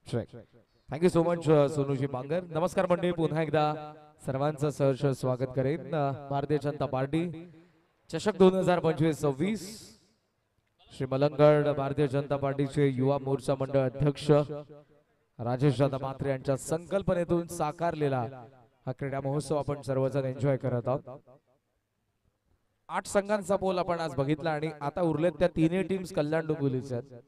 Thank you so much Sonuji Bangar. नमस्कार मंडळी, पुन्हा एकदा सर्वांचं सहर्ष स्वागत करेन. भारतीय जनता पार्टी चषक 2025-26 श्री मलंगड भारतीय जनता पार्टीचे युवा मोर्चा मंडळ अध्यक्ष राजेश दादा म्हात्रे यांच्या संकल्पनेतून साकारलेला हा क्रीडा महोत्सव आपण सर्वजण एन्जॉय करत आहोत. 8 संघांचा पोल आपण आज बघितला आणि आता उरलेत त्या तिन्ही टीम्स कल्याण डोंबिवलीच्या आहेत.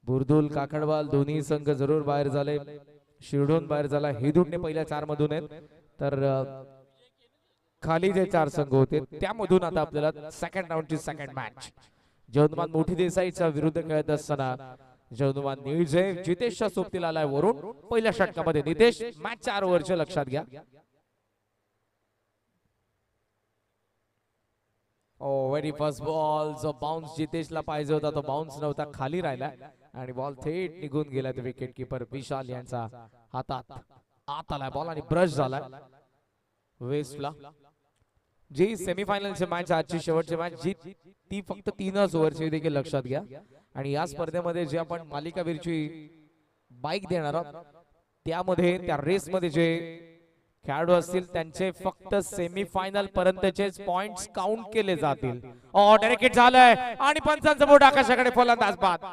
बुरदुल काकडवाल दोन्ही संघ जरूर बाहेर झाले. शिरढोण बाहेर झाला. हेदुटणे पहिल्या 4 मधून आहेत. तर खाली जे 4 संघ होते त्यामधून आता आपल्याला सेकंड राऊंडची सेकंड मॅच जवनुमान मोठी देसाईच्या विरुद्ध खेळत असताना जवनुमान निळजे जितेशच्या सोबतीला आलाय वरून पहिल्या षटकामध्ये. नितेश, मॅच 4 ओव्हरच्या लक्षात घ्या. व्हेरी फर्स्ट बॉल जो बाउन्स जितेशला पाहिजे होता तो बाउन्स नव्हता, खाली राहिला आणि बॉल थेट निघून गेला. विकेट किपर विशाल यांचा हातात आत आलाय बॉल आणि ब्रश झाला वेस्टला. जी सेमीफायनलची मॅच आजची शेवटची मॅच जी ती फक्त 3च ओव्हरची देखील लक्षात घ्या. आणि या स्पर्धेमध्ये जे आपण मालिकावीरची बाईक देणार आहोत त्यामध्ये त्या रेसमध्ये जे खेळाडू असतील त्यांचे फक्त सेमीफायनल पर्यंतचेच पॉइंट्स काउंट केले जातील. डायरेक्ट झालंय आणि पंचांचा बोट आकाशाकडे फलंदाज बाद.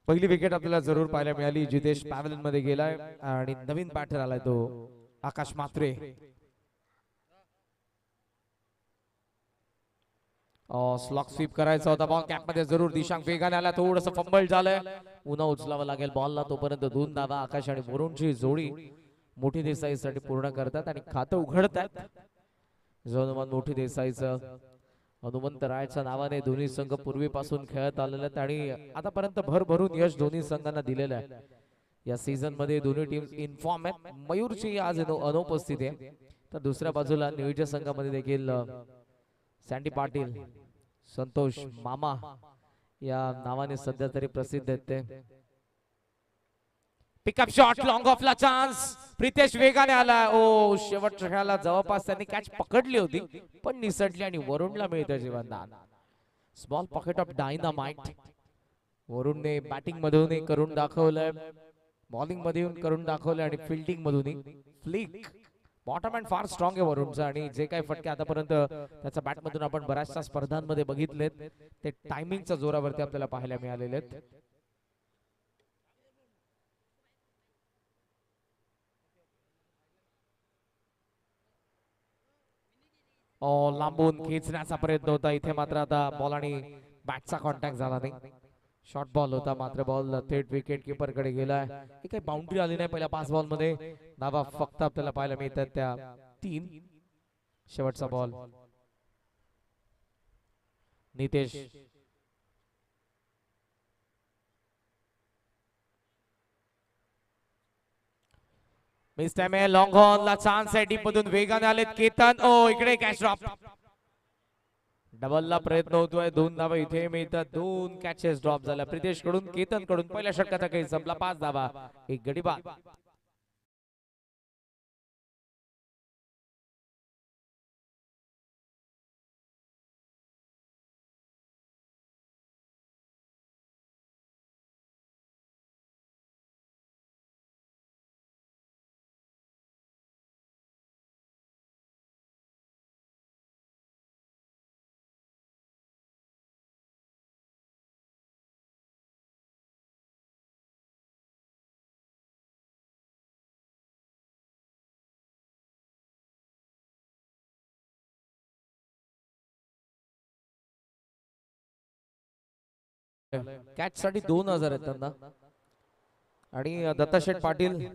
पहिली विकेट आपल्याला जरूर पाहायला मिळाली. जितेश पॅव्हलियन मध्ये गेलाय आणि नवीन बॅटर आलाय तो आकाश म्हात्रे. स्लॉक स्वीप करायचा होता बॉल कॅप मध्ये जरूर. दिशांक वेगाने आला, थोडस फंबल झालंय. पुन्हा उचलावं लागेल बॉलला. तोपर्यंत 2 धावा आकाश आणि वरुणची जोडी मोठी देसाईसाठी पूर्ण करतात आणि खातं उघडतात. जवनुमान मोठी देसाईचं हनुमंत रायच्या नावाने दोन्ही संघ पूर्वीपासून खेळत आलेले आहेत आणि आतापर्यंत भरभरून यश दोन्ही संघांना दिलेलं आहे. या सीझन मध्ये दोन्ही टीम इन्फॉर्म आहेत. मयूरची आज अनुपस्थित आहे. तर दुसऱ्या बाजूला निळच्या संघामध्ये देखील सँडी पाटील, संतोष मामा या नावाने सध्या तरी प्रसिद्ध आहेत ते. पिकअप शॉट लॉंग ऑफला चान्स. प्रितेश वेगाने आला. शेवटच्या खेळाला जवळपास त्यांनी कॅच पकडली होती पण निसटली आणि वरुणला मिळतं जीवनदान. Small pocket of dynamite. वरुणने बॅटिंग मधून करून दाखवलंय, बॉलिंग मधून करून दाखवलंय आणि फिल्डिंग मधून फ्लिक. बॉटम हँड फार स्ट्रॉंग आहे वरुणचा आणि जे काही फटके आतापर्यंत त्याच्या बॅट मधून आपण बऱ्याचशा स्पर्धांमध्ये बघितलेत ते टायमिंगच्या जोरावरती आपल्याला पाहायला मिळालेले आहेत. लांबून खेचण्याचा प्रयत्न होता इथे मात्र आता बॉल आणि बॅटचा कॉन्टॅक्ट झाला नाही. शॉर्ट बॉल होता मात्र बॉल थेट विकेट किपर कडे गेलाय. काही बाउंड्री आली नाही पहिल्या 5 बॉल मध्ये. धावा फक्त आपल्याला पाहायला मिळतात त्या 3. शेवटचा बॉल नितेश. मिस टाइम आहे. लॉंग ऑन ला चान्स आहे. डीप मधून वेगाने आलेत केतन. इकडे कॅच ड्रॉप. डबल ला प्रयत्न होतोय. 2 धावा इथे मिळतात. 2 कॅचेस ड्रॉप झाल्या प्रितेश कडून. केतन कडून पहिल्या षटकाचा काही संपला. 5 धावा, 1 गडी बाद. कॅच साठी 2000 आहेत त्यांना. आणि दत्ताशेठ पाटील,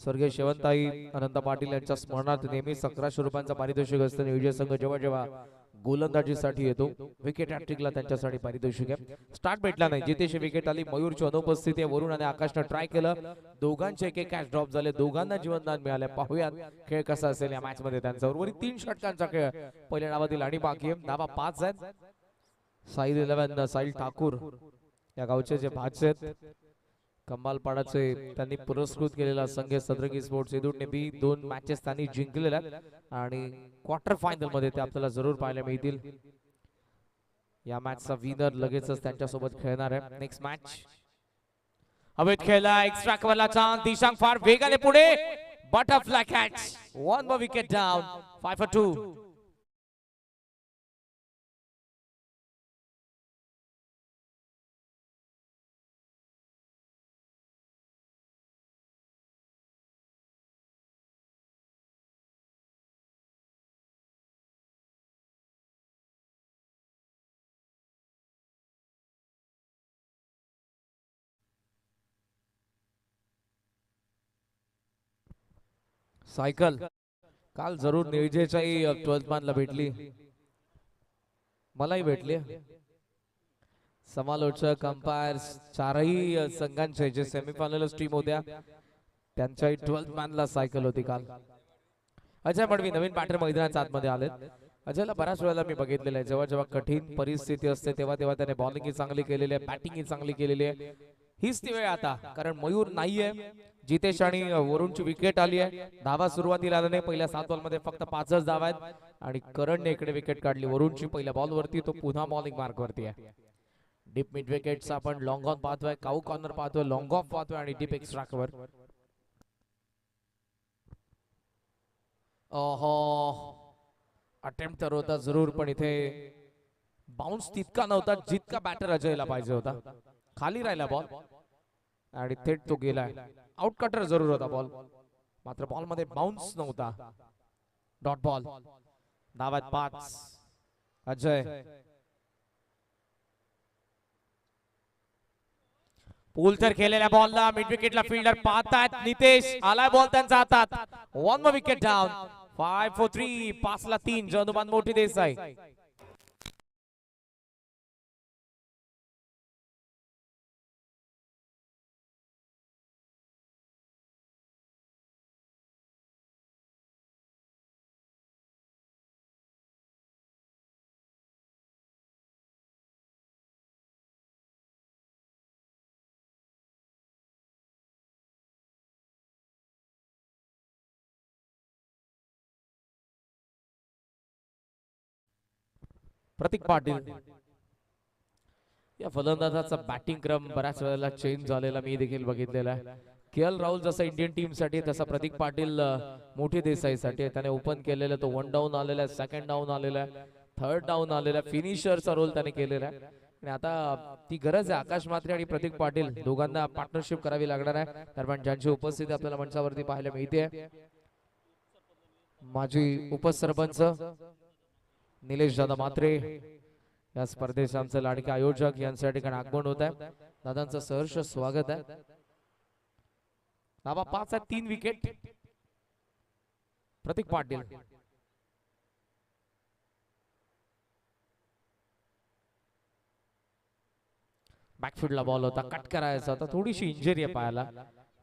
स्वर्गीय शेवंताई अनंत पाटील यांच्या स्मरणार्थ नेहमी 1100 रुपयांचा पारितोषिक असतं. विजय संघ जेव्हा जेव्हा गोलंदाजीसाठी येतो, विकेट हॅट्रिकला त्यांच्यासाठी पारितोषिक आहे. स्टार्ट भेटला नाही, जितेश विकेट आली, मयूरची अनुपस्थिती आहे. वरुण आणि आकाशनं ट्राय केलं, दोघांचे एक एक कॅच ड्रॉप झाले, दोघांना जीवनदान मिळाले. पाहूयात खेळ कसा असेल या मॅच मध्ये त्यांचा. उर्वरित 3 षटकांचा खेळ पहिल्या डावातील आणि बाकी आहे. धावा 5 आहेत. साईल 11 साईल ठाकूर या गावचे जे भाचे आहेत, कमालपाडाचे त्यांनी पुरस्कृत केलेला संघ सदरंगी स्पोर्ट्स एदूडने बी 2 मॅचेस त्यांनी जिंकलेल्या आणि क्वार्टर फायनल मध्ये ते आपल्याला जरूर पाहायला मिळतील. या मॅचचा विनर लगेचच त्यांच्या सोबत खेळणार आहे. नेक्स्ट मॅच हवेत खेळला, एक्स्ट्रा कव्हरला चान्स, दिशांग फार वेगाने पुढे, butterfly catch, 1 more wicket down, 5 for 2. Cycle काल जरूर निळजेच्याही 12th मॅनला भेटली, मलाही भेटली. समालोचक, अंपायर्स चारही संघांचे जे सेमीफायनलिस्ट टीम होत्या त्यांच्याही 12th मॅनला सायकल होती काल. अजय मडवी नवीन बॅटर मैदानाच्या आतमध्ये आलेत. अजयला बऱ्याच वेळेला मी बघितलेलं आहे, जेव्हा जेव्हा कठीण परिस्थिती असते तेव्हा तेव्हा त्याने बॉलिंग चांगली केलेली आहे, बॅटिंग चांगली केलेली आहे. हीच ती वेळ आता, कारण मयूर नाहीये, जितेश आणि वरुणची विकेट आली आहे. धावा सुरुवातीला आला नाही, पहिल्या 7 बॉल मध्ये फक्त 5च धावा आहेत आणि करणने इकडे विकेट काढली वरुणची पहिल्या बॉल वरती. तो पुन्हा बॉलिंग मार्क वरती आहे. डीप मिड विकेट्स आपण लॉंग ऑन पाहतोय, काऊ कॉर्नर पाहतोय, लॉंग ऑफ पाहतोय आणि डीप एक्स्ट्रा कव्हर. अटेम्प्ट तर होता जरूर, पण इथे बाउन्स तितका नव्हता जितका बॅटर अजयला पाहिजे होता. खाली राहिला बॉल आणि थेट तो गेलाय. आउट कटर जरूर होता बॉल, मात्र बॉल मध्ये बाउन्स नव्हता. डॉट बॉल, धावात 5. अजय पुलतर केलेल्या बॉलला मिड विकेटला फिल्डर पाहतात, नितेश आलाय बॉल त्यांच्या हातात. 1 more विकेट डाऊन, 5 for 3. 5 ला 3. जनुमान मोठी देसाई. प्रतीक पाटील या फलंदाजाचा बॅटिंग क्रम बऱ्याच वेळेला चेंज झालेला मी देखील बघितलेला आहे. के.एल. राहुल जसा इंडियन टीम साठी, तसा प्रतीक पाटील मोठी देसाईसाठी त्याने ओपन केलेला. तो 1 डाऊन आलेला आहे, 2nd डाऊन आलेला आहे, 3rd डाऊन आलेला आहे. फिनिशरचा रोल त्याने केलेला आहे आणि आता ती गरज आहे. आकाश म्हात्रे आणि प्रतीक पाटील दोघांना पार्टनरशिप करावी लागणार आहे, कारण ज्यांची उपस्थिती आपल्याला मंचावरती पाहायला मिळते. माजी उपसरपंच निलेश दादा म्हात्रे या स्पर्धेचे आमचे लाडके आयोजक यांच्या ठिकाणी आगमन होत आहे. दादांचं सहर्ष स्वागत आहे. धावा 5 आहे, 3 विकेट. प्रतीक पाटील बॅकफील्डला बॉल होता, कट करायचा होता, थोडीशी इंजरी आहे पायाला,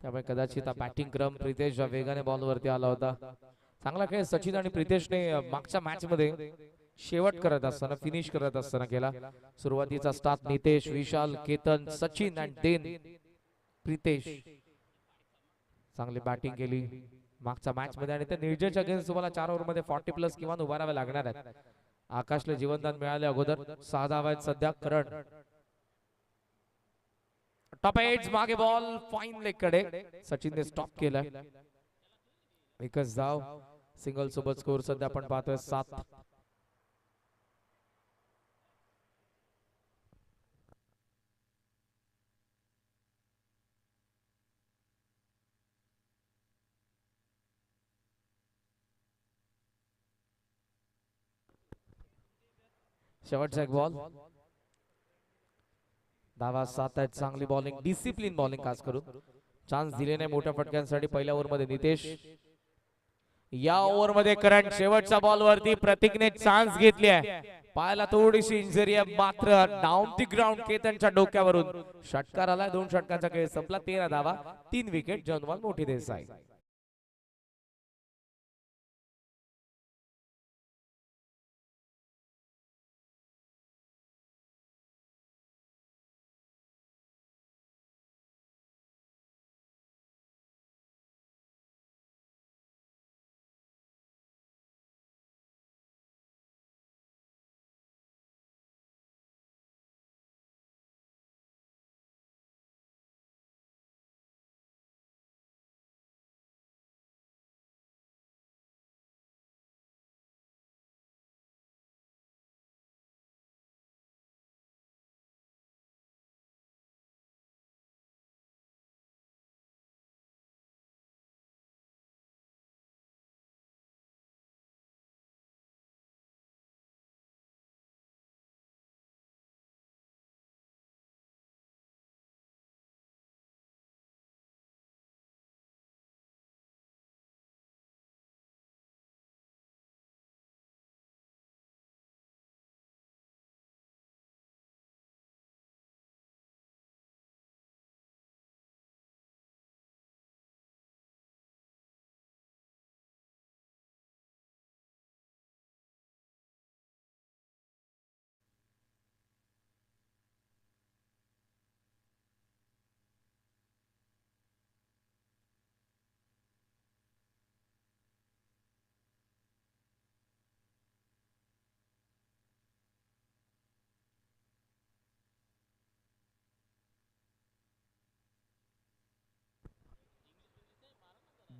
त्यामुळे कदाचित बॅटिंग क्रम प्रितेश वेगाने बॉल वरती आला होता. चांगला खेळ सचिन आणि प्रितेशने मागच्या मॅच मध्ये शेवट करत असताना, फिनिश करत असताना केला. सुरुवातीचा start Nitesh, Vishal, Ketan, Sachin and then Pritesh चांगली बॅटिंग केली मागच्या मॅच मध्ये. आणि त्या निळजेच्या अगेन्स्ट तुम्हाला 4 ओव्हर मध्ये 40+ किमान उभारावे लागणार आहेत. आकाशला जीवनदान मिळाले अगोदर. 6 धावा आहेत सध्या. करण टॉप एज मागे बॉल फाईन लेग कडे, सचिनने स्टॉप केलाय. एकच धाव, सिंगल सोबत स्कोर सध्या आपण पाहतोय 7. शेवटचा एक बॉल, धावा 7 आहेत. चांगली बॉलिंग, डिसिप्लिन बॉलिंग खास करून. चान्स दिले नाही मोठ्या फटक्यांसाठी पहिल्या ओव्हरमध्ये नितेश. या ओव्हरमध्ये करंट शेवटच्या बॉलवरती प्रतीकने चान्स घेतली आहे. पायाला थोडीशी इंजरी आहे मात्र डाऊन दी ग्राउंड केतनच्या डोक्यावरून षटकार आला. 2 षटकांचा खेळ संपला. 13 धावा 3 विकेट. जनवाल मोठी देसाई.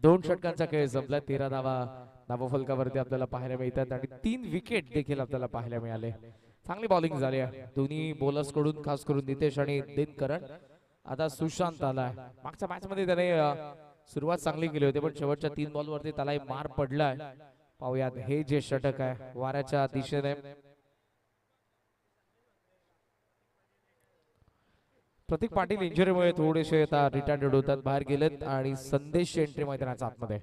दोन षटकांचा खेळ संपला. 13 धावा धावफलकावरती आपल्याला पाहायला मिळतात आणि 3 विकेट देखील आपल्याला पाहायला मिळाले. चांगली बॉलिंग झाली आहे दोन्ही बॉलर्स कडून, खास करून नितेश आणि दिनकरण. आता सुशांत आलाय. मागच्या मॅच मध्ये त्याने सुरुवात चांगली केली होती पण शेवटच्या 3 बॉलवरती त्याला मार पडलाय. पाहूयात हे जे षटक आहे वाऱ्याच्या दिशेने. प्रतीक पाटील इंजुरीमुळे थोडेसे आता रिटायर्ड होतात, बाहेर गेलेत आणि संदेश एंट्री मैदानाच्या आतमध्ये.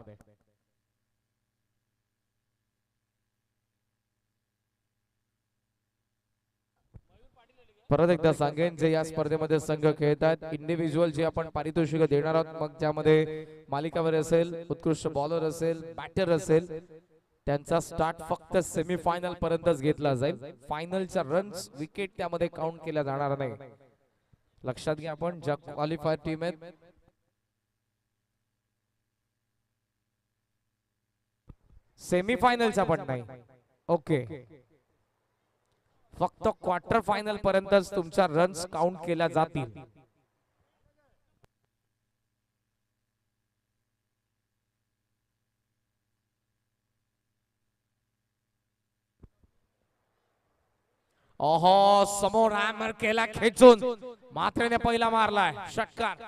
परत एकदा सांगेन जे या स्पर्धेमध्ये संघ खेळतात इंडिव्हिज्युअल जे आपण पारितोषिक देणार आहोत मग त्यामध्ये मालिकावर असेल, उत्कृष्ट बॉलर असेल, बॅटर असेल, त्यांचा स्टार्ट फक्त सेमीफायनल पर्यंतच घेतला जाईल. फायनलच्या रन्स विकेट त्यामध्ये काउंट केल्या जाणार नाही. लक्षात घ्या आपण ज्या क्वालिफायर टीम आहेत सेमीफायनलचा पण नाही. ओके, फक्त क्वार्टर फायनल पर्यंतच तुमच्या रन्स काउंट केल्या जातील. ओहो, समोर हॅमर केला खेचून, मात्रेने पहिला मारलाय षटकार.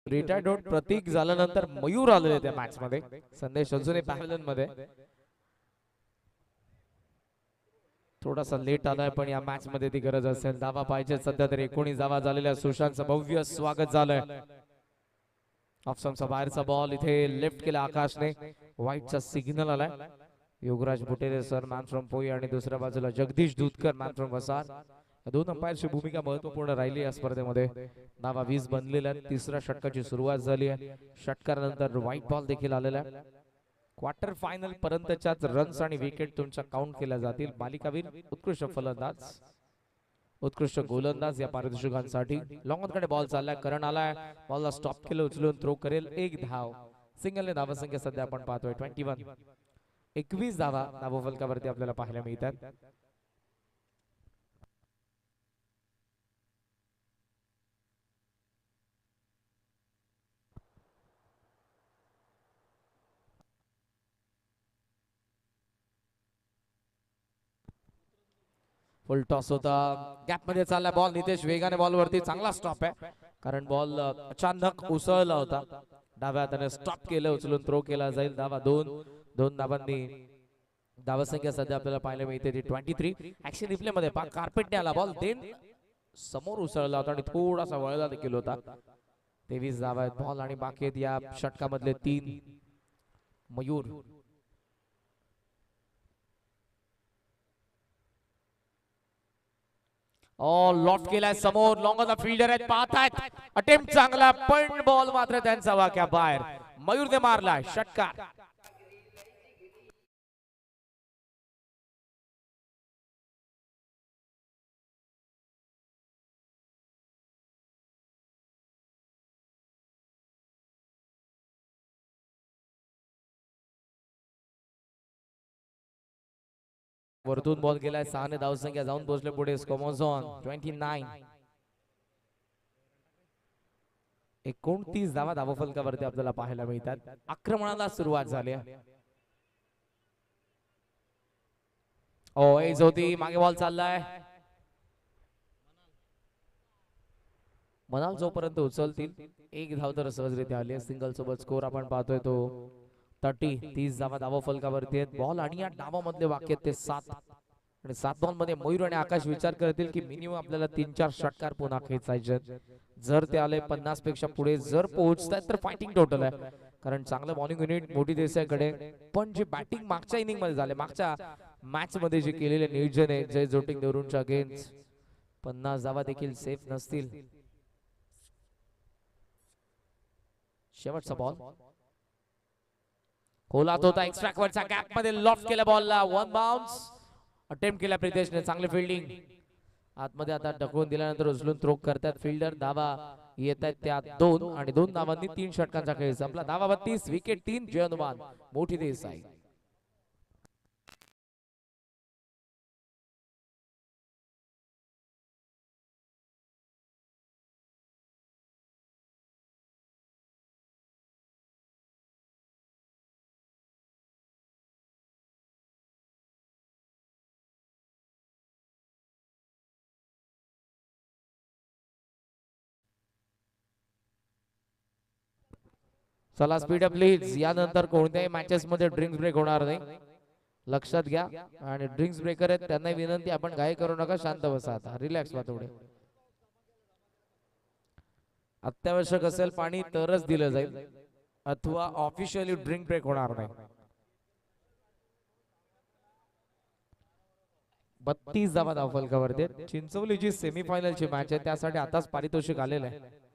रिटायर्ड आउट प्रतीक झाल्यानंतर मयूर आलेले त्या मॅच मध्ये. संदेश अजूनही पॅव्हलियन मध्ये, थोडासा लेट आलाय पण या मॅच मध्ये ती गरज असेल. धावा पाहिजे सध्या तरी. 19 धावा झालेल्या सुशांतचं भव्य स्वागत झालंय. ऑप्शनचा बाहेरचा बॉल इथे लेफ्ट केला आकाशने. व्हाईटचा सिग्नल आलाय. योगराज बुटेरे सर मॅन फ्रॉम पोई आणि दुसऱ्या बाजूला जगदीश दूधकर मॅन फ्रॉम वसार. दोन अंपायरची भूमिका महत्वपूर्ण राहिली या स्पर्धेमध्ये. धावा 20 बनलेल्या आहेत. तिसऱ्या षटकाची सुरुवात झाली आहे. षटकानंतर व्हाईट बॉल देखील आलेला आहे. क्वार्टर फायनल पर्यंतच्याच रन्स आणि विकेट तुमच्या काउंट केल्या जातील. मालिकावीर, उत्कृष्ट फलंदाज, उत्कृष्ट गोलंदाज या पारितोषिकांसाठी. लॉंगकडे बॉल चाललाय. करण आलाय, बॉलला स्टॉप केलं, उचलून थ्रो करेल. 1 धाव. सिंगलने धावसंख्या सध्या आपण पाहतोय 21. 21 धावा धावफलकावरती आपल्याला पाहायला मिळतात. फुल टॉस होता, गॅप मध्ये चालला बॉल. नितेश वेगाने बॉल वरती, चांगला स्टॉप आहे कारण बॉल अचानक उसळला होता. डाव्या हाताने स्टॉप केलं, उचलून थ्रो केला जाईल. धावा 2 धावांनी धावसंख्या सध्या आपल्याला पाहायला मिळते ती 23. ऍक्शन रिप्ले मध्ये कार्पेटने आला बॉल, देन समोर उसळला होता आणि थोडासा वळला देखील होता. 23 धावा आहेत बॉल आणि बाकी आहेत या षटकामधले 3. मयूर लॉफ्ट केलाय समोर, लॉंग ऑन द फिल्डर आहेत, पाहतायत अटेम्प्ट चांगला पण बॉल मात्र त्यांचा वाक्या बाहेर. मयूरने मारलाय षटकार. वरतून बॉल गेलाय, 6 ने धावसंख्या जाऊन पोहोचले पुढे. स्कोमोझॉन 29. 29 धावा धावफलकावरती आपल्याला पाहायला मिळतात. आक्रमणाला सुरुवात झाली. एज होती, मागे बॉल चाललाय. मनाल जोपर्यंत उचलतील 1 धाव तर सहजरित्या आली. सिंगल सोबत स्कोर आपण पाहतोय तो 30 धावा धावफलकावरती आहेत बॉल. आणि या डावामधले वाक्य ते 7 आणि 7 बॉल मध्ये मयूर आणि आकाश विचार करतील की मिनिमम आपल्याला 3-4 षटकार पुन्हा खेचायचे. जर ते आले 50 पेक्षा पुढे जर पोहोचतात तर फायटिंग टोटल आहे, कारण चांगलं बॉलिंग युनिट मोठी देसाईकडे. पण जे बॅटिंग मागच्या इनिंग मध्ये झाले, मागच्या मॅच मध्ये जे केलेले नियोजन आहे जय जोटिंग देवरूनच्या अगेन्स्ट, 50 धावा देखील सेफ नसतील. शेवटचा बॉल खोलात होता, एक्स्ट्रा वरचा गॅप मध्ये लॉफ्ट केला बॉलला. 1 बाउन्स अटेम्प्ट केला प्रितेशने, चांगली फिल्डिंग. आतमध्ये आता ढकलून दिल्यानंतर उचलून थ्रो करतात फिल्डर. धावा येत आहेत त्या 2 आणि 2 धावांनी 3 षटकांचा खेळ संपला. धावा 32, विकेट 3. जय हनुमान मोठी देसाई. चला स्पीड अप प्लीज. यानंतर कोणत्याही मॅचेस मध्ये ड्रिंक्स ब्रेक होणार नाही, लक्षात घ्या. आणि ड्रिंक्स ब्रेकर आहेत त्यांना विनंती, आपण घाई करू नका, शांत बसा, आता रिलॅक्स व्हा थोडे. अत्यावश्यक असेल पाणी तरच दिलं जाईल, अथवा ऑफिशियली ड्रिंक ब्रेक होणार नाही. 32 धावा धावफलकावरती. चिंचवलीची सेमीफायनलची मॅच आहे, त्यासाठी आताच पारितोषिक आलेलं आहे,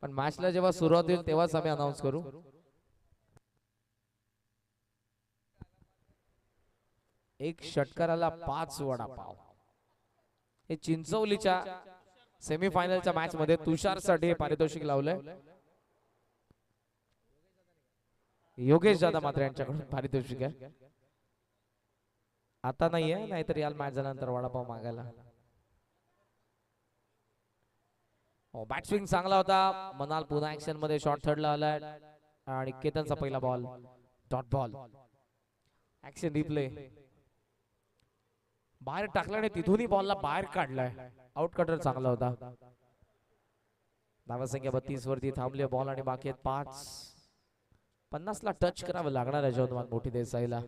पण मॅचला जेव्हा सुरुवात होईल तेव्हाच आम्ही अनाउन्स करू. एक षटकाराला 5 वडापाव. हे चिंचवलीच्या सेमीफायनलच्या मॅच मध्ये तुषारसाठी पारितोषिक लावलंय. योगेश दादा मात्र यांच्याकडून पारितोषिक आहे. आता नाहीये, नाहीतर याल मॅच झाल्यानंतर वडापाव मागायला. बॅट स्विंग चांगला होता. मनाल पुन्हा ऍक्शन मध्ये, शॉर्ट थर्डला आलाय आणि केतनचा पहिला ball dot ball. Action replay बाहेर टाकल्याने तिथूनही बॉलला बाहेर काढलाय. आउट कटर चांगला होता. धावसंख्या 32 वरती थांबले बॉल आणि बाकी आहेत 5. 50 ला टच करावं लागणार आहे जयवंत मोठी देसाईला.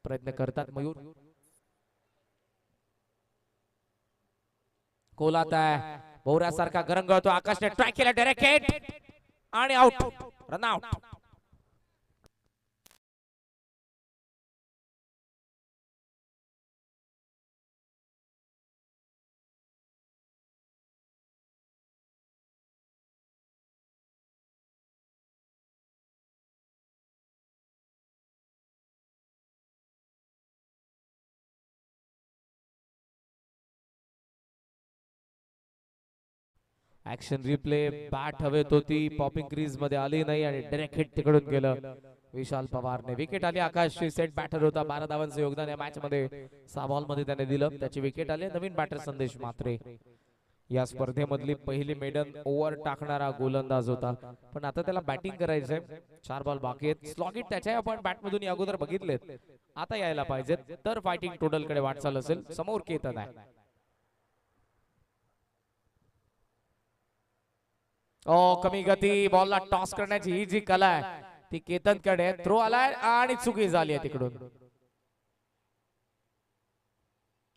प्रयत्न करतात मयूर. कोलात आहे, भोवऱ्यासारखा गरंगळतो. आकाशने ट्राय केला, डायरेक्ट हिट आणि out, run out. Action replay, bat हवेत होती, पॉपिंग क्रीज मध्ये आली नाही आणि डायरेक्ट हिट तिकडून गेलं. विशाल पवारने विकेट आली. आकाशची सेट बॅटर होता, 12 धावांचं योगदान या मॅच मध्ये. 6 बॉल मध्ये त्याने दिलं, त्याची विकेट आली. नवीन बॅटर संदेश म्हात्रे या स्पर्धेमधली पहिली मेडन ओव्हर टाकणारा गोलंदाज होता, पण आता त्याला बॅटिंग करायचंय. 4 बॉल बाकी आहेत. स्लॉगिट त्याच्या आपण बॅट मधून अगोदर बघितलेत, आता यायला पाहिजेत तर फायटिंग टोटल कडे वाटचाल असेल. समोर केतन आहे. कमी गती बॉलला टॉस करण्याची ही जी कला आहे ती केतन कडे. थ्रो आलाय आणि चुकी झाली आहे तिकडून.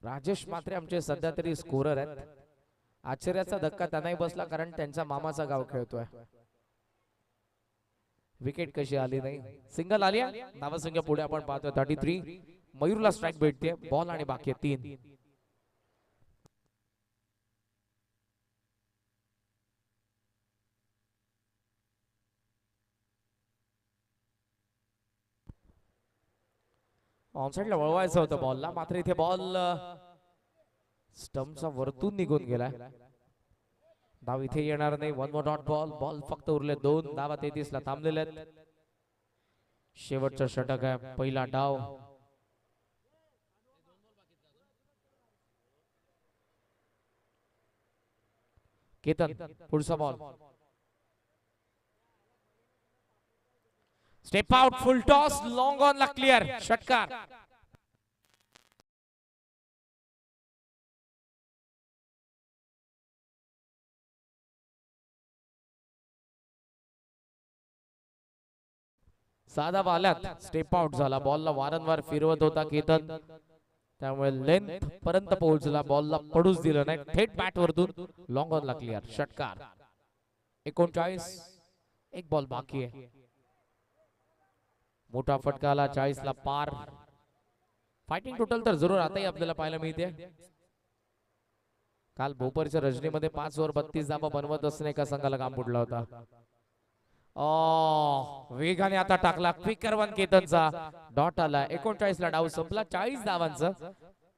राजेश मात्रे आमचे सध्या तरी स्कोरर आहेत. आश्चर्याचा धक्का त्यांनाही बसला कारण त्यांचा मामाचा गाव खेळतोय. विकेट कशी आली नाही, सिंगल आली. नावसंख्या पुढे आपण पाहतोय 33. मयूरला स्ट्राइक भेटते. बॉल आणि बाकी 3. ऑनसाइडला वळवायचं होतं बॉलला, मात्र इथे बॉल स्टंपचा वरतून निघून गेलाय. धाव इथे येणार नाही. 1 मोर डॉट बॉल. बॉल फक्त उरले 2 धावा 33 ला थांबलेले आहेत. शेवटचा षटक आहे, पहिला डाव. केतन पुढचा ball. Step out, full toss, long on ला क्लिअर, षटकार. साधा बाल्यात स्टेप आउट झाला. बॉलला वारंवार फिरवत होता केतन, त्यामुळे लेंथ पर्यंत पोहोचला. बॉलला पडूच दिलं नाही. थेट बॅट वरतून लॉंग ऑन ला क्लिअर, षटकार. 39. एक बॉल बाकी आहे. मोठा फटका आला. 40 ला पार. फायटिंग टोटल तर जरूर आताही आपल्याला पाहायला मिळते. काल भोपरच्या रजनीमध्ये 5 ओव्हर 32 धावा बनवत असणे एका संघाला काम फुटला होता. वेगाने आता टाकला. Quicker one केतनचा. डॉट आला. 39 ला डाव संपला. 40 धावांचं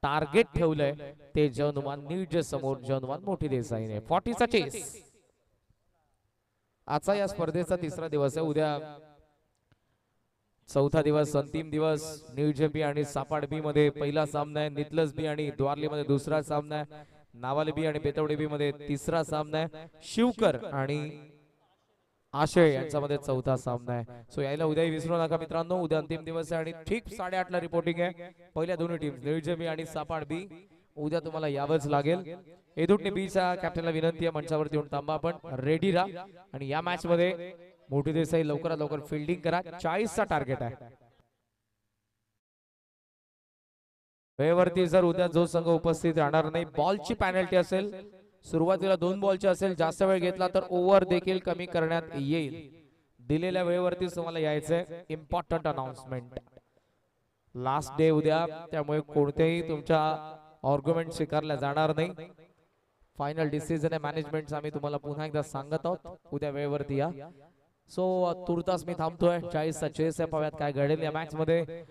टार्गेट ठेवलंय ते जनुमान नीट समोर. जनुमान मोठी देसाईने 40 चा चेस. आजचा या स्पर्धेचा 3रा दिवस आहे. उद्या 4था दिवस, अंतिम दिवस. न्यूजे बी आणि सापाड बी मध्ये पहिला सामना आहे. नितलस बी आणि द्वारली मध्ये दुसरा सामना आहे. नावाले बी आणि बेतवडे बी मध्ये 3रा सामना आहे. शिवकर आणि आशय यांच्यामध्ये 4था सामना आहे. सो यायला उद्याही विसरू नका मित्रांनो. उद्या अंतिम दिवस आहे आणि ठीक 8:30 ला रिपोर्टिंग आहे. पहिल्या दोन्ही टीम न्यूजे बी आणि सापाड बी. उद्या तुम्हाला यावंच लागेल. एदुटने बीच्या कॅप्टनला विनंती आहे मंचावरती येऊन थांबा, आपण रेडी राहा. आणि या मॅच मध्ये मोठी देसाई लवकरात लवकर फिल्डिंग करा. 40 चा टार्गेट आहे. वेळेवरती जर उद्या जो संघ उपस्थित राहणार नाही, बॉलची पॅनल्टी असेल. सुरुवातीला 2 बॉलची असेल. जास्त वेळ घेतला तर ओव्हर देखील कमी करण्यात येईल. दिलेल्या वेळेवरती तुम्हाला यायचंय. Important announcement. लास्ट डे उद्या, त्यामुळे कोणतेही तुमच्या आर्ग्युमेंट स्वीकारल्या जाणार नाही. फायनल डिसिजन आहे मॅनेजमेंटचा. आम्ही तुम्हाला पुन्हा एकदा सांगत आहोत. उद्या वेळेवरती या. सो तुर्तास मी थांबतोय. 40 चा चेस आहे. पाहूयात काय घडेल या मॅच मध्ये.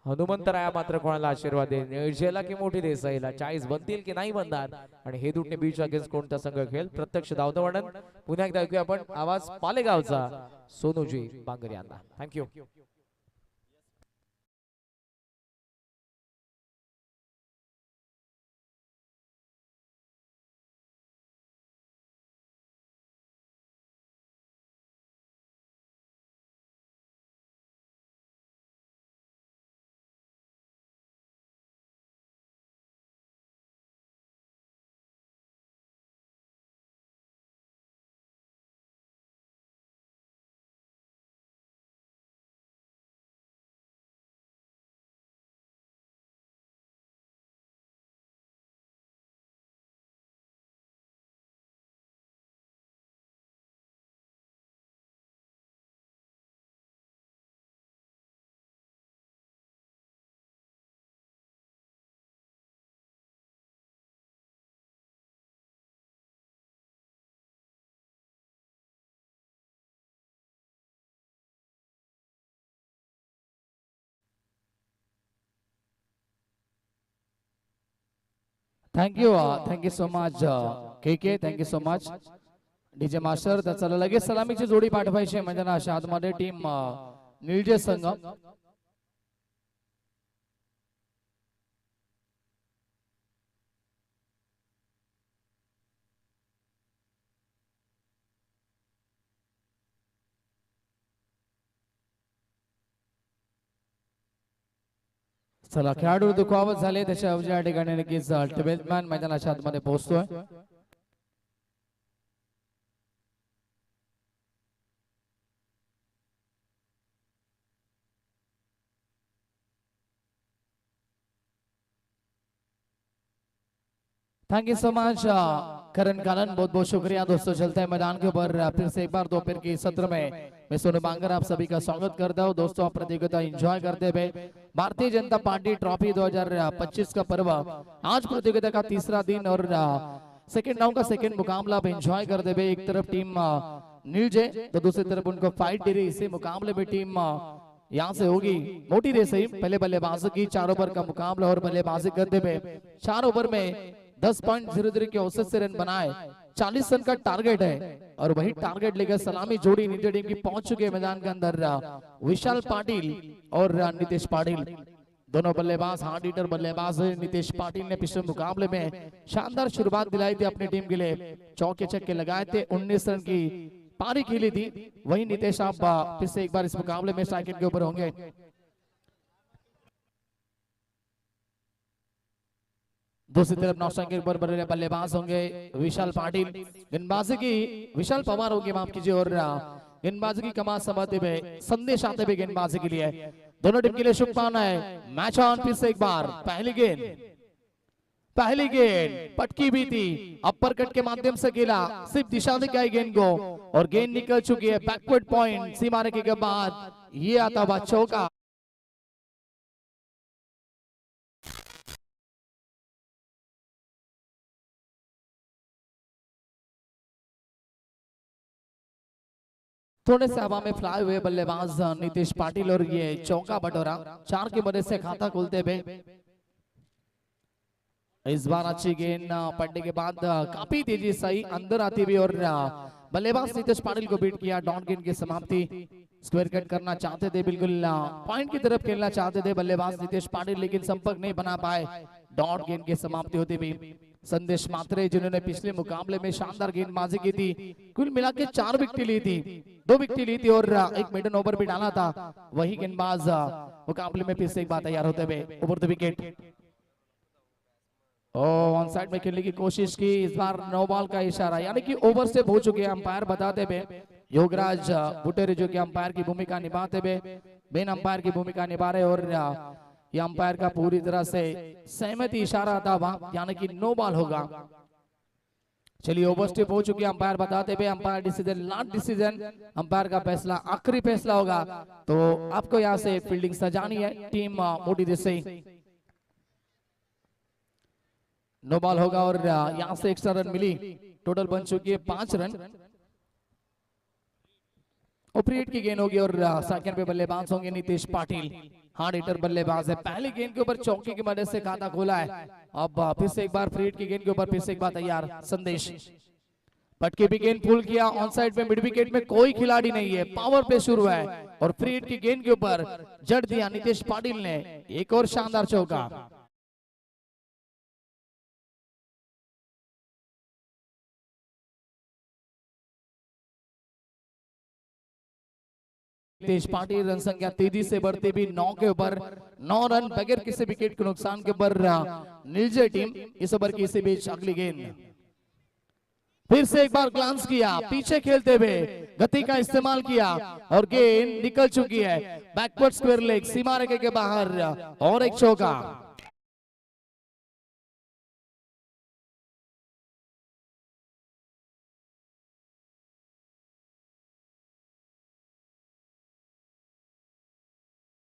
हनुमंतराया मात्र कोणाला आशीर्वाद देईल, निळजेला की मोठी देसाईला. 40 बनतील की नाही बनणार, आणि हे दुटणे बीच अगेन्स्ट कोणता संघ खेळ. प्रत्यक्ष धावतं वर्णन पुन्हा एकदा ऐकूया आपण. आवाज पालेगावचा सोनूजी बांगर यांना. थँक्यू. थँक्यू सो मच के. Thank you so much DJ master. तर चला लगेच सलामीची जोडी पाठवायची म्हणजे ना अशा आतमध्ये टीम निळजे संघ. चला खेळाडू दुखावत झाले त्याच्या अवघ्या या ठिकाणी नक्कीच 12th मॅन मैदानाच्या आतमध्ये पोहोचतोय. थैंक यू सो मच करण कालन, बहुत बहुत शुक्रिया दोस्तों. चलते हैं मैदान के ऊपर फिर से एक बार दोपहर के सत्र में मैं सोनू बांगर आप सभी का स्वागत करता हूं. दोस्तों आप प्रतियोगिता एंजॉय करते हुए भारतीय जनता पार्टी ट्रॉफी 2025 का पर्व आज प्रतियोगिता का तीसरा दिन और सेकेंड राउंड का सेकेंड मुकाबला आप एंजॉय करते हुए एक तरफ टीम नीलजे तो दूसरी तरफ उनको फाइट दे रही. इसी मुकाबले में टीम यहाँ से होगी मोटी रेस ही. पहले बल्लेबाजी की 4 ओवर का मुकाबला और बल्लेबाजी करते हुए 4 ओवर में 10.00 के औसत से रन बनाए. 40 रन का टारगेट है और वही टारगेट लेकर सलामी जोड़ी नीचे टीम की पहुंच चुके हैं मैदान के अंदर. विशाल पाटिल और नितेश पाटिल दोनों बल्लेबाज, हार्ड हिटर बल्लेबाज. नितेश पाटिल ने पिछले मुकाबले में शानदार शुरुआत दिलाई थी अपनी टीम के लिए. चौके छक्के लगाए थे, 19 रन की पारी खेली थी. वही नितेश आप फिर से एक बार इस मुकाबले में स्ट्राइक के ऊपर होंगे. दूसरी तरफ नौशा के ऊपर बड़े बल्लेबाज होंगे विशाल पाटिल. गेंदबाजी की विशाल पवार होंगे, माफ कीजिए. और गेंदबाजी की कमान संभालते हुए संदेश आते हुए गेंदबाजी के लिए. दोनों टीम के लिए शुभकामनाएं. मैच ऑन फिर से एक बार. पहली गेंद पटकी भी थी, अपर कट के माध्यम से खेला, सिर्फ दिशा दिखाई गेंद को और गेंद निकल चुकी है बैकवर्ड पॉइंट. सीमा रेखे के बाद ये आता हुआ चौका. थोड़े से हवा में फ्लाई हुए बल्लेबाज नितेश पाटिल और ये चौका बटोरा. 4 की मदद से खाता खोलते हुए इस बार अच्छी गेंद पड़ने के बाद काफी तेजी सही अंदर आती हुई और बल्लेबाज नितेश पाटिल को बीट किया. डॉट गेंद की समाप्ति. स्क्वायर कट करना चाहते थे, बिल्कुल पॉइंट की तरफ खेलना चाहते थे बल्लेबाज नितेश पाटिल, लेकिन संपर्क नहीं बना पाए. डॉट गेंद की समाप्ति होती हुई संदेश मात्रे जिन्होंने पिछले मुकाबले में शानदार गेंदबाजी की थी, कुल मिला के 4 विकेट ली थी, 2 विकेट ली थी और एक मेडन ओवर भी डाला था. वही गेंदबाज मुकाबले में फिर से एक बार तैयार होते हुए over the wicket. On side में खेलने की कोशिश की. इस बार नो बॉल का इशारा, यानी कि ओवर से हो चुके अंपायर बताते हुए योगराज बुटेरे जो कि अंपायर की भूमिका निभाते हुए मेन अंपायर की भूमिका निभा रहे. और ये अंपायर का पूरी तरह से सहमति इशारा था वहां, यानी कि नो बॉल होगा. चलिए ओवर स्टेप हो चुके अंपायर बताते हुए umpire decision last decision, umpire का फैसला आखिरी फैसला होगा. तो आपको यहाँ से फील्डिंग सजानी है टीम मोटी देसाई. नो बॉल होगा और यहाँ से एक्स्ट्रा रन मिली. टोटल बन चुकी है 5 रन. ओपरेट की गेंद होगी और सेकंड पे बल्लेबाज होंगे नितेश पाटिल. हार्ड हिटर बल्लेबाज है. पहली गेंद के ऊपर चौके की मदद से खाता खोला है. अब फिर से एक बार फ्री हिट की गेंद के ऊपर फिर से एक बार तैयार संदेश. पटके भी गेंद पुल किया. ऑन साइड में मिड विकेट में कोई खिलाड़ी नहीं है, पावर पे शुरू है और फ्री हिट की गेंद के ऊपर जड़ दिया नितेश पाटिल ने. एक और शानदार चौका. नितेश पाटिल रन संख्या तेजी से बढ़ते भी 9 के ऊपर 9 रन बगैर किसी विकेट के नुकसान के ऊपर नीलजे टीम. इस ओवर की इसी बीच अगली गेंद. फिर से एक बार ग्लांस किया, पीछे खेलते हुए गति का इस्तेमाल किया और गेंद निकल चुकी है बैकवर्ड स्क्वायर लेग सीमा रेखे के बाहर और एक चौका.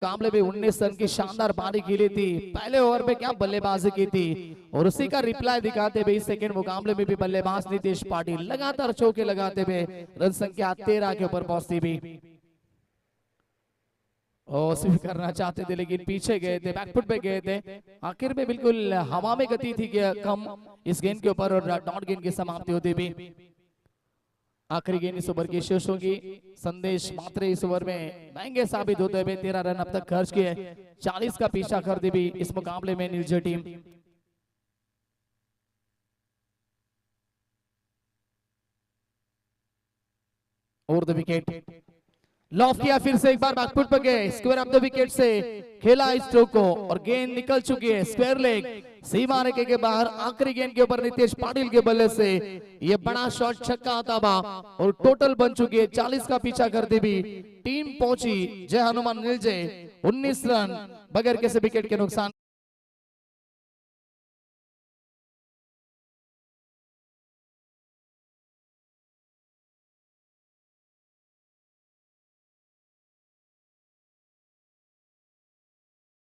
मुकाबले में 19 रन की शानदार पारी खेली थी. पहले ओवर पे क्या बल्लेबाजी की थी और उसी का रिप्लाई दिखाते हुए सेकंड मुकाबले में भी बल्लेबाज नितेश पाटिल लगातार चौके लगाते हुए रन संख्या 13 के ऊपर पहुंचती भी और स्वीप करना चाहते थे, लेकिन पीछे गए थे, बैकफुट पे गए थे. आखिर में बिल्कुल हवा में गति थी कम इस गेंद के ऊपर और डॉट गेंद की समाप्ति होती भी. आखिरी गेंद इस ओवर की शेष होगी. संदेश मात्रे इस ओवर में महंगे साबित होते हुए 13 रन अब तक खर्च किए. 40 का पीछा कर दी भी इस मुकाबले में नीलजे team. Over the wicket. Loft किया, फिर से एक बार बैकफुट पर गए, स्क्वायर ऑफ द विकेट से खेला इस स्ट्रोक को और गेंद निकल चुकी है स्क्वायर लेग सीमा रेखे के बाहर। आखिरी गेंद के ऊपर नितेश पाटिल के बल्ले से ये बड़ा शॉट छक्का आता बा और टोटल बन चुकी है 40 का पीछा करती भी टीम पहुंची जय हनुमान निलजे 19 रन बगैर किसी विकेट के नुकसान।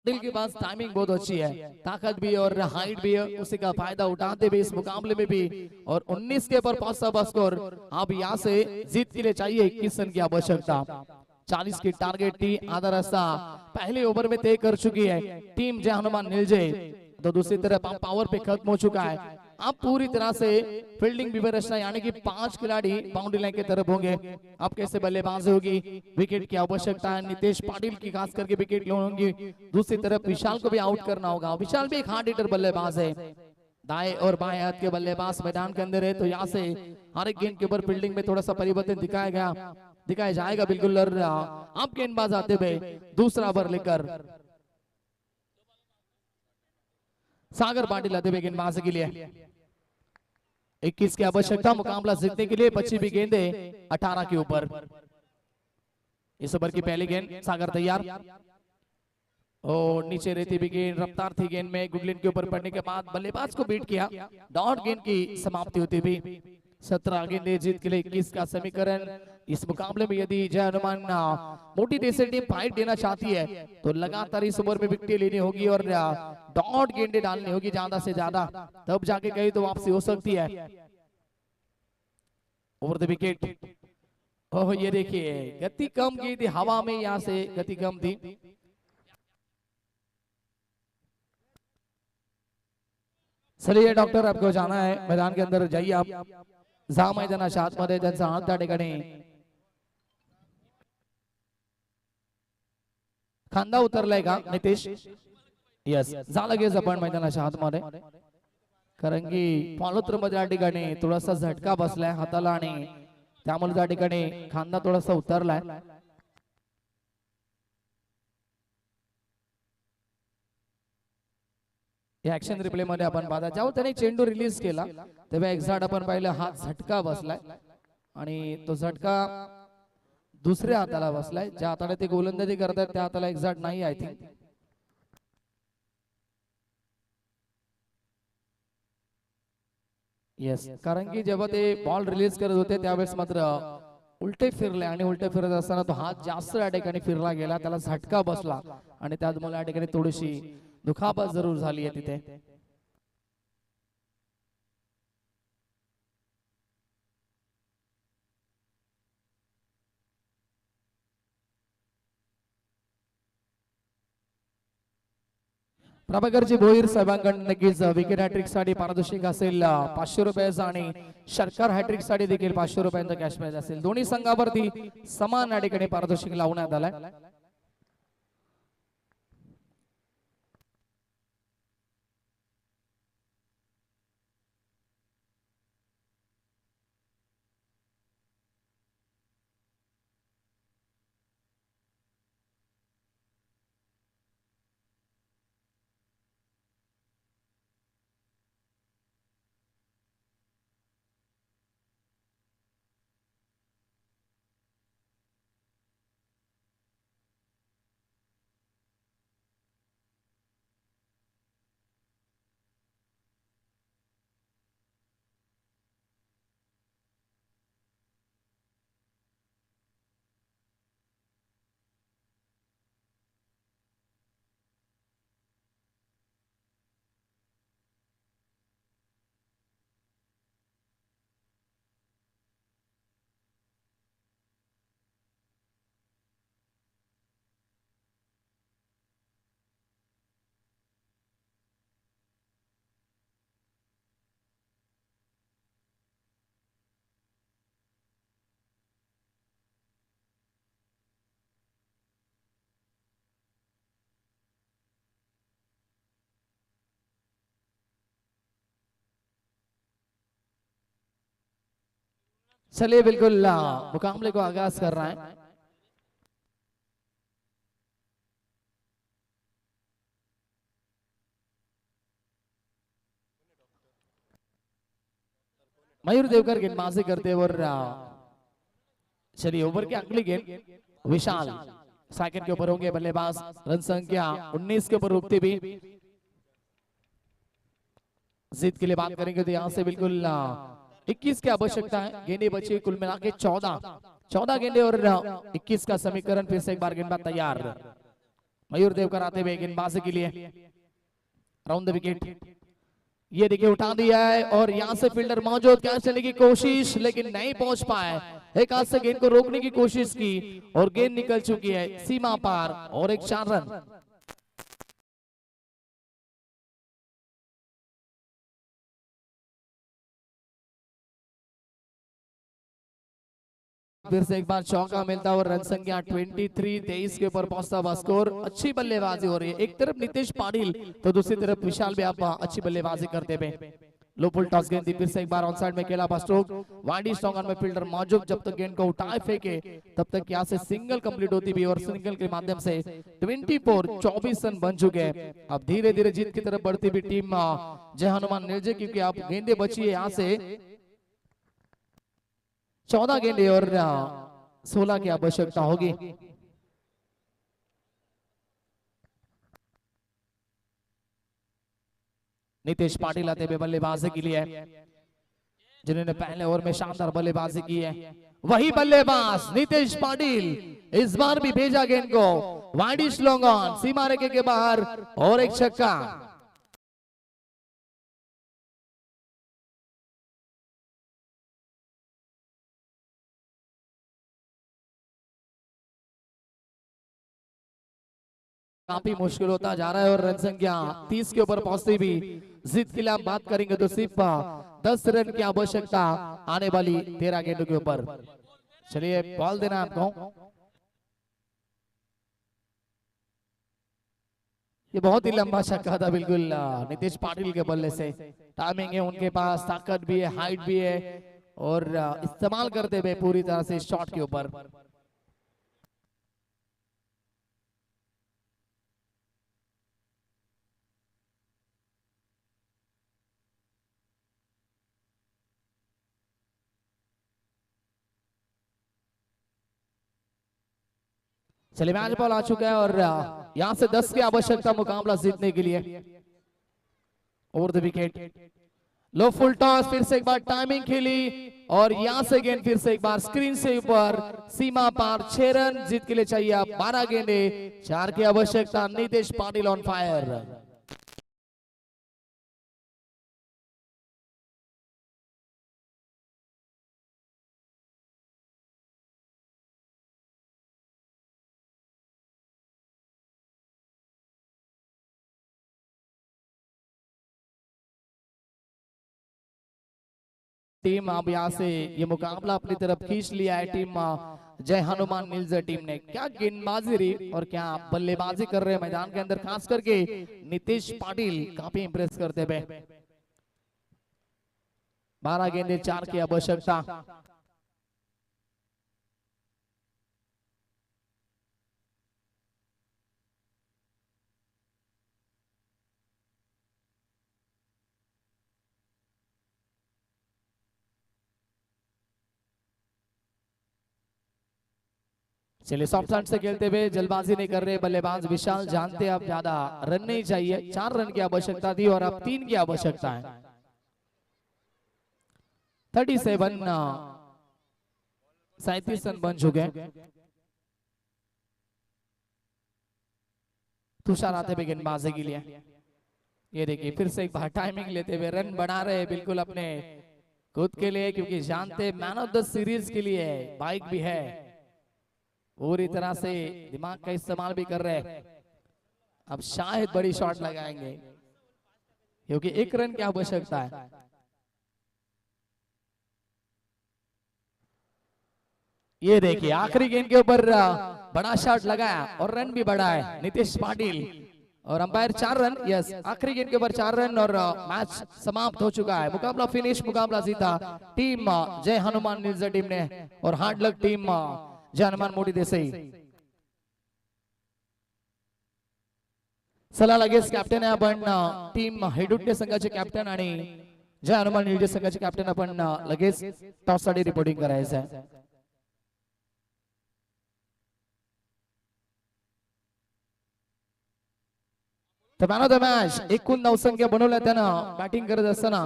दिल के पास टाइमिंग बहुत अच्छी है, ताकत भी और हाइट भी है, उसी का फायदा उठाते भी इस मुकाबले में भी। और 19 के पर 5 स्कोर अब यहाँ से जीत के लिए चाहिए 21 रन की आवश्यकता। 40 की टारगेट थी, आधा रास्ता पहले ओवर में तय कर चुकी है टीम जय हनुमान निलजे। तो दूसरी तरफ पावर पे खत्म हो चुका है। अब पूरी तरह से फील्डिंग व्यवस्था यानी कि 5 खिलाड़ी बाउंड्री लाइन की तरफ होंगे। अब कैसे बल्लेबाजी होगी, विकेट की आवश्यकता है, नितेश पाटिल की खास करके विकेट होंगी। दूसरी तरफ विशाल को भी आउट करना होगा, विशाल भी एक हार्ड हिटर बल्लेबाज है। दाएं और बाएं हाथ के बल्लेबाज मैदान के अंदर है, तो यहाँ से हर एक गेंद के ऊपर फील्डिंग में थोड़ा सा परिवर्तन दिखाया जाएगा बिल्कुल। अब गेंदबाज आते हुए दूसरा ओवर लेकर सागर पाटिल आते हुए गेंदबाजी के लिए 21 की आवश्यकता मुकाबला जीतने के लिए। 25 भी गेंदे 18 के ऊपर। इस ओवर की पहली गेंद सागर तैयार और नीचे रहती भी गेंद रफ्तार थी गेंद में गुगलिन के ऊपर पड़ने के बाद बल्लेबाज को बीट किया। डॉट गेंद की समाप्ति होती हुई 17 गेंदे जीत के लिए 21 का समीकरण। इस मुकाबले में यदि जय हनुमान मोटी देसी टीम फाइट देना चाहती है तो लगातार इस ओवर में विकेट लेनी होगी और डॉट गेंदे डालनी होगी ज्यादा से ज्यादा, तब जाके कहीं तो वापसी हो सकती है। Over the wicket. ओह ये देखिए गति कम की थी, हवा में यहाँ से गति कम थी। चलिए डॉक्टर आपको जाना है, मैदान के अंदर जाइए आप। जा मैदानाच्या आतमध्ये त्यांचा हात त्या ठिकाणी खांदा उतरलाय का नितेश? यस, जा लगेच आपण मैदानाच्या आतमध्ये, कारण की फॉलोथ्रू मध्ये या ठिकाणी थोडासा झटका बसलाय हाताला आणि त्यामुळे त्या ठिकाणी खांदा थोडासा उतरलाय। ऍक्शन रिप्ले मध्ये आपण पाहता जेव्हा त्याने चेंडू रिलीज केला तेव्हा एक्झॅक्ट आपण पाहिलं हात झटका बसलाय आणि तो झटका दुसऱ्या हाताला बसलाय, ज्या हाताने ते गोलंदाजी करतात त्या हाताला एक्झॅक्ट नाही आय थिंक। येस, कारण की जेव्हा ते बॉल रिलीज करत होते त्यावेळेस मात्र उलटे फिरले आणि उलटे फिरत असताना तो हात जास्त या ठिकाणी फिरला गेला, त्याला झटका बसला आणि त्यात मला या ठिकाणी थोडीशी दुखापत जरूर झाली आहे तिथे। प्रभाकरजी भोईर साहेबांकडून नक्कीच विकेट हॅट्रिक साठी पारितोषिक असेल 500 रुपयाचा आणि शर्कर हॅट्रिक साठी देखील 500 रुपयांचा कॅश प्राइज असेल। दोन्ही संघावरती समान या ठिकाणी पारितोषिक लावण्यात आलाय। चलिए बिल्कुल मुकाबले को आगाज कर रहा है। मयूर देवकर गेंदबाजी करते और चलिए ओवर की अगली गेंद विशाल सेकंड के ऊपर होंगे बल्लेबाज, रन संख्या 19 के ऊपर रुकती भी। जीत के लिए बात करेंगे तो यहाँ से बिल्कुल 21 की आवश्यकता है। गेंदे बची कुल मिला के 14 गेंदे और 21 का समीकरण। फिर से एक बार गेंदबाज तैयार, मयूर देवकर आते हुए गेंदबाजी के लिए राउंड द विकेट। ये देखिए उठा दिया है और यहाँ से फील्डर मौजूद, कैच चलने की कोशिश लेकिन नहीं पहुंच पाए। एक हाथ से गेंद को रोकने की कोशिश की और गेंद निकल चुकी है सीमा पार और एक 4 रन। फिर से एक बार चौका मिलता और रन संख्या 23 के ऊपर पहुंचता हुआ स्कोर। अच्छी बल्लेबाजी हो रही है, एक तरफ नितेश पाटिल तो दूसरी तरफ विशाल भी आप अच्छी बल्लेबाजी करते हुए। लो फुल टॉस गेंद, फिर से एक बार ऑन साइड में खेला स्ट्रोक, वाइड स्ट्रॉन्ग में फील्डर मौजूद। जब तक गेंद को उठाए फेंके तब तक यहाँ से सिंगल कंप्लीट होती भी और सिंगल के माध्यम से 24 रन बन चुके हैं। अब धीरे धीरे जीत की तरफ बढ़ती भी टीम जय हनुमान निर्जय, क्योंकि आप गेंदे बची है यहाँ से 14 गेंदे और 16 की आवश्यकता होगी। नितेश पाटिल आते हुए बल्लेबाजी के लिए, जिन्होंने पहले ओवर में शानदार बल्लेबाजी की है, वही बल्लेबाज नितेश पाटिल इस बार भी भेजा गेंद को वाइड लॉन्ग ऑन, सीमा रेखे के बाहर और एक छक्का। काफी मुश्किल होता जा रहा है और रन संख्या 30 के ऊपर पहुंचती भी जीत के लिए आप बात करेंगे तो सिर्फ 10 रन की आवश्यकता आने वाली 13 गेंदों के ऊपर। चलिए बॉल देना आपको। ये बहुत ही लंबा छक्का था बिल्कुल नितेश पाटिल के बल्ले से। टाइमिंग है उनके पास, ताकत भी है, हाइट भी है और इस्तेमाल करते हुए पूरी तरह से शॉट के ऊपर। चलिए मैच बॉल आ चुका है और यहां से 10 की आवश्यकता मुकाबला जीतने के लिए। Over the wicket, low full toss, फिर से एक बार टाइमिंग खेली और यहां से गेंद फिर से एक बार स्क्रीन से ऊपर, सीमा पार। 6 रन जीत के लिए चाहिए आप 12 गेंदे, 4 की आवश्यकता। Nitesh Patil on fire. Team अब यहाँ से ये मुकाबला अपनी तरफ खींच लिया है। टीम जय हनुमान निर्जय टीम ने क्या गेंदबाजी रही और क्या बल्लेबाजी कर रहे हैं मैदान के अंदर, खास करके नितेश पाटिल काफी इंप्रेस करते हुए। 12 गेंदे, 4 की आवश्यकता। चलिए सॉफ्ट हैंड से खेलते हुए, जल्दबाजी नहीं कर रहे बल्लेबाज विशाल। जानते आप ज्यादा रन नहीं चाहिए, 4 रन की आवश्यकता थी और अब 3 की आवश्यकता है। 37 रन बन चुके हैं। तुषार आते हुए गेंदबाजी के लिए। ये देखिए फिर से एक बार टाइमिंग लेते हुए रन बना रहे हैं बिल्कुल अपने खुद के लिए, क्योंकि जानते मैन ऑफ द सीरीज के लिए बाइक भी है। पूरी तरह से दिमाग का इस्तेमाल भी कर रहे हैं। अब शायद बड़ी शॉट लगाएंगे क्योंकि 1 रन की आवश्यकता है। ये देखिए आखिरी गेंद के ऊपर बड़ा शॉट लगाया और रन भी बढ़ा है नितेश पाटिल और अंपायर 4 रन। यस, आखिरी गेंद के ऊपर 4 रन और मैच समाप्त हो चुका है। मुकाबला फिनिश, मुकाबला जीता टीम जय हनुमान निर्जय टीम ने और हार्ड लक टीम जय हनुमान मोठी देसाई। चला लगेच कॅप्टन आहे आपण टीम हेडुट्टे संघाचे कॅप्टन आणि जय हनुमान निळजे संघाचे कॅप्टन आपण लगेच टॉस साठी रिपोर्टिंग करायचं आहे. तर मॅन ऑफ द मॅच एकूण 9 संख्या बनवल्या त्यानं बॅटिंग करत असताना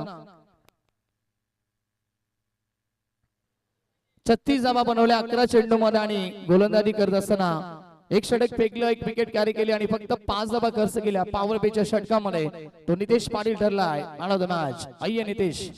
36 धावा बनवल्या 11 चेंडू मध्ये आणि गोलंदाजी करत असताना एक षटक फेकलं, एक विकेट कॅरी केली आणि फक्त 5 धावा खर्च केल्या. पॉवर प्लेच्या षटकामध्ये तो नितेश पाटील ठरलाय मॅन ऑफ द मॅच. आइए नितेश.